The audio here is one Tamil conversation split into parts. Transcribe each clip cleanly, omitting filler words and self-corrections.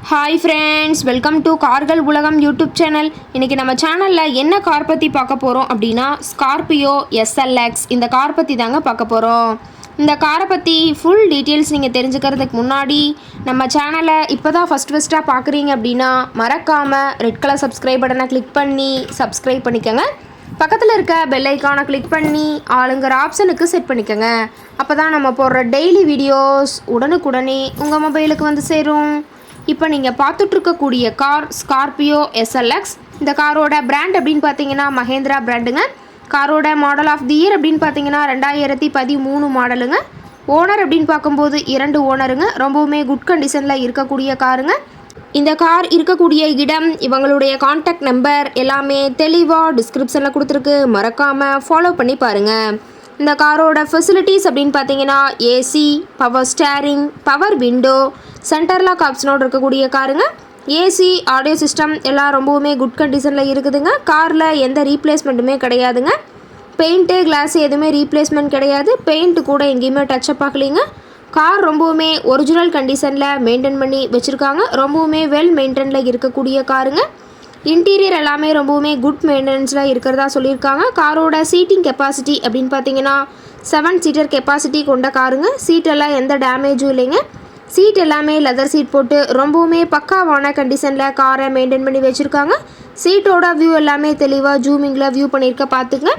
ஹாய் ஃப்ரெண்ட்ஸ், வெல்கம் டு கார்கள் உலகம் யூடியூப் சேனல். இன்றைக்கி நம்ம சேனலில் என்ன கார் பற்றி பார்க்க போகிறோம் அப்படின்னா ஸ்கார்பியோ SLX இந்த கார் பற்றி தாங்க பார்க்க போகிறோம். இந்த காரை பற்றி ஃபுல் டீட்டெயில்ஸ் நீங்கள் தெரிஞ்சுக்கிறதுக்கு முன்னாடி நம்ம சேனலை இப்போ தான் ஃபஸ்ட்டாக பார்க்குறீங்க அப்படின்னா மறக்காமல் ரெட் கலர் சப்ஸ்கிரைப் பட்டனை கிளிக் பண்ணி சப்ஸ்கிரைப் பண்ணிக்கோங்க. பக்கத்தில் இருக்க பெல் ஐக்கானை கிளிக் பண்ணி ஆளுங்கிற ஆப்ஷனுக்கு செட் பண்ணிக்கோங்க. அப்போ தான் நம்ம போடுற டெய்லி வீடியோஸ் உடனுக்குடனே உங்கள் மொபைலுக்கு வந்து சேரும். இப்போ நீங்கள் பார்த்துட்ருக்கக்கூடிய கார் ஸ்கார்பியோ SLX. இந்த காரோட பிராண்ட் அப்படின்னு பார்த்தீங்கன்னா மஹேந்திரா பிராண்டுங்க. காரோட மாடல் ஆஃப் தி இயர் அப்படின்னு பார்த்தீங்கன்னா 2013 மாடலுங்க. ஓனர் அப்படின்னு பார்க்கும்போது 2 ஓனருங்க. ரொம்பவுமே குட் கண்டிஷனில் இருக்கக்கூடிய காருங்க. இந்த கார் இருக்கக்கூடிய இடம், இவங்களுடைய கான்டாக்ட் நம்பர் எல்லாமே தெளிவாக டிஸ்கிரிப்ஷனில் கொடுத்துருக்கு. மறக்காமல் ஃபாலோ பண்ணி பாருங்கள். இந்த காரோட ஃபெசிலிட்டிஸ் அப்படின்னு பார்த்தீங்கன்னா AC, power steering, power window, centre lock ஆப்ஷனோடு இருக்கக்கூடிய காருங்க. ஏசி, ஆடியோ சிஸ்டம் எல்லாம் ரொம்பவுமே குட் கண்டிஷனில் இருக்குதுங்க. காரில் எந்த ரீப்ளேஸ்மெண்ட்டுமே கிடையாதுங்க. பெயிண்ட்டு, கிளாஸ் எதுவுமே ரீப்ளேஸ்மெண்ட் கிடையாது. பெயிண்ட்டு கூட எங்கேயுமே டச்சப் ஆகலைங்க. கார் ரொம்பவுமே ஒரிஜினல் கண்டிஷனில் மெயின்டைன் பண்ணி வச்சுருக்காங்க. ரொம்பவுமே வெல் மெயின்டைனில் இருக்கக்கூடிய காருங்க. இன்டீரியர் எல்லாமே ரொம்பவுமே குட் மெயின்டெனன்ஸில் இருக்கிறதா சொல்லியிருக்காங்க. காரோட சீட்டிங் கெப்பாசிட்டி அப்படின்னு பார்த்தீங்கன்னா 7 சீட்டர் கெப்பாசிட்டி கொண்ட காருங்க. சீட்டெல்லாம் எந்த டேமேஜும் இல்லைங்க. சீட் எல்லாமே லெதர் சீட் போட்டு ரொம்பவுமே பக்காவான கண்டிஷனில் காரை மெயின்டைன் பண்ணி வச்சுருக்காங்க. சீட்டோட வியூ எல்லாமே தெளிவாக ஜூமிங்கில் வியூ பண்ணியிருக்க பார்த்துங்க.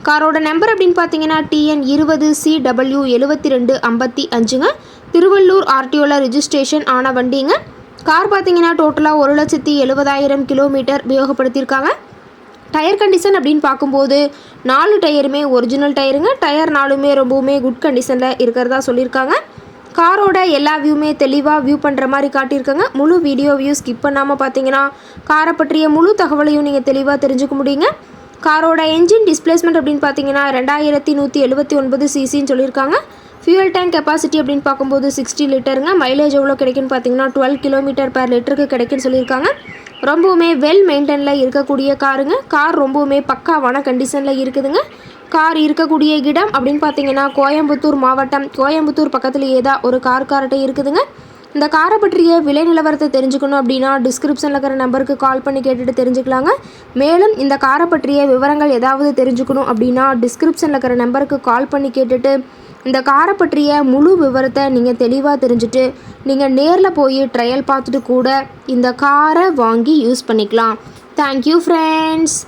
காரோட நம்பர் அப்படின்னு பார்த்தீங்கன்னா TN 20CW 7255ங்க. திருவள்ளூர் RTOவில் ரிஜிஸ்ட்ரேஷன் ஆன வண்டிங்க. கார் பார்த்தீங்கன்னா டோட்டலாக 1,70,000 கிலோமீட்டர் உபயோகப்படுத்தியிருக்காங்க. டயர் கண்டிஷன் அப்படின்னு பார்க்கும்போது 4 டயருமே ஒரிஜினல் டயருங்க. டயர் 4மே ரொம்பவுமே குட் கண்டிஷனில் இருக்கிறதா சொல்லியிருக்காங்க. காரோட எல்லா வியூமே தெளிவாக வியூ பண்ணுற மாதிரி காட்டியிருக்காங்க. முழு வீடியோவையும் ஸ்கிப் பண்ணாமல் பார்த்தீங்கன்னா காரை பற்றிய முழு தகவலையும் நீங்கள் தெளிவாக தெரிஞ்சுக்க முடியுங்க. காரோட என்ஜின் டிஸ்பிளேஸ்மெண்ட் அப்படின்னு பார்த்தீங்கன்னா 2179 சிசின்னு சொல்லியிருக்காங்க. ஃபியூல் டேங்க் கெப்பாசிட்டி அப்படின்னு பார்க்கும்போது 60 லிட்டருங்க. மைலேஜ் எவ்வளோ கிடைக்குன்னு பார்த்தீங்கன்னா 12 km/லிட்டருக்கு கிடைக்குன்னு சொல்லியிருக்காங்க. ரொம்பவுமே வெல் மெயின்டைனில் இருக்கக்கூடிய காருங்க. கார் ரொம்பவுமே பக்காவான கண்டிஷனில் இருக்குதுங்க. கார் இருக்கக்கூடிய இடம் அப்படின்னு பார்த்தீங்கன்னா கோயம்புத்தூர் மாவட்டம். கோயம்புத்தூர் பக்கத்துலேயே தான் ஒரு கார்ட்டை இருக்குதுங்க. இந்த காரை பற்றிய விலை நிலவரத்தை தெரிஞ்சுக்கணும் அப்படின்னா டிஸ்கிரிப்ஷனில் இருக்கிற நம்பருக்கு கால் பண்ணி கேட்டுட்டு தெரிஞ்சுக்கலாங்க. மேலும் இந்த காரை பற்றிய விவரங்கள் ஏதாவது தெரிஞ்சுக்கணும் அப்படின்னா டிஸ்கிரிப்ஷனில் இருக்கிற நம்பருக்கு கால் பண்ணி கேட்டுட்டு இந்த காரை பற்றிய முழு விவரத்தை நீங்கள் தெளிவாக தெரிஞ்சுட்டு நீங்கள் நேரில் போய் ட்ரையல் பார்த்துட்டு கூட இந்த காரை வாங்கி யூஸ் பண்ணிக்கலாம். Thank you friends.